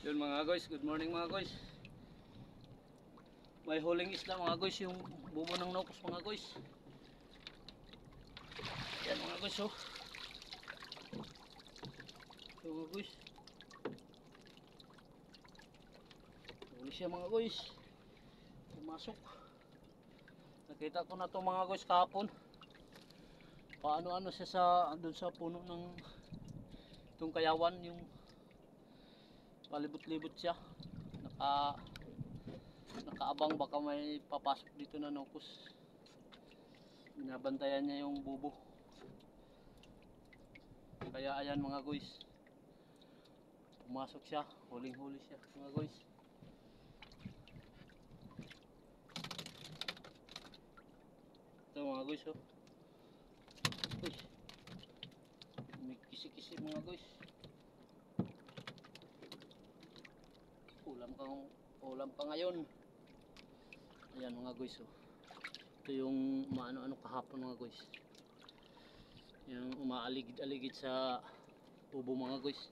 Yun mga guys, good morning mga guys. May huling isla mga guys, yung bubo ng nokos mga guys. Yan mga guys, oh. So mga guys, huli siya mga guys. Pumasok. Nakita ko na to mga guys kahapon. Paano-ano siya sa doon sa puno ng itong kayawan, yung palibot-libot siya. Nakaabang baka may papasok dito na nokos. Binabantayan niya yung bubo. Kaya ayan mga guys, pumasok siya, huling-huli siya mga guys. Ito mga guys, oh. Uy, may kisi-kisi mga guys. Ulam pa ngayon. Ayan mga guys, oh. Ito yung maano-ano kahapon mga guys, yung umaaligid-aligid sa bubo mga guys.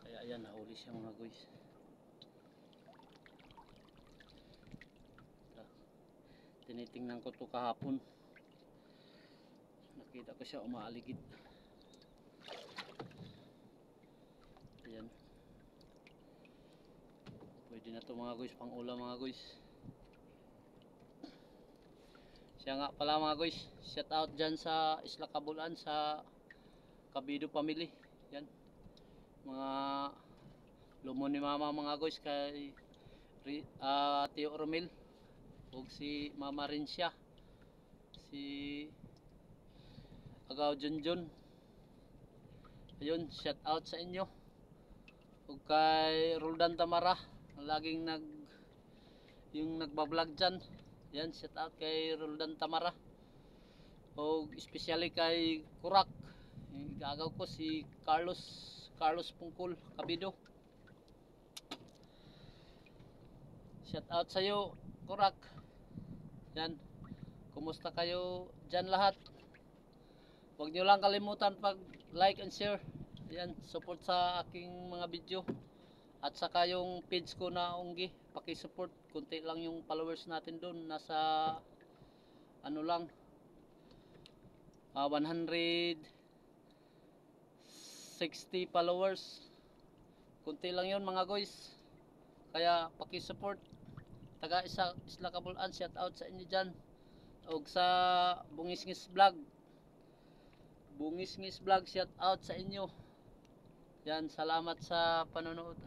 Kaya ayan, nahuli siya mga guys. Tinitingnan ko to kahapon, nakita ko siya umaaligid. Ayan, pwede na to mga guys, pang ulam mga guys. Siya nga pala mga guys, shout out dyan sa Isla Cabulan, sa Cabido family. Yan, mga lumo ni mama mga guys, kay Tio Romel ug si Mama Rinsya, si Agaw Junjun. Ayun, shout out sa inyo. Ug kay Roldan Tamara, laging yung nagba-vlog dyan. Yan, shout out kay Roldan Tamara. O especially kay Kurak, yung gagaw ko si Carlos Pungkol Cabido. Shout out sa iyo Kurak. Yan, kumusta kayo dyan lahat? Huwag nyo lang kalimutan pag like and share. Yan, support sa aking mga video. At saka yung page ko na Unggi, paki-support. Kunti lang yung followers natin doon, nasa ano lang, 160 followers. Kunti lang yun mga guys. Kaya paki-support. Taga Isla Cabulan, shout out sa inyo dyan. O sa Bungis-ngis Vlog, shout out sa inyo. Yan, salamat sa panonood.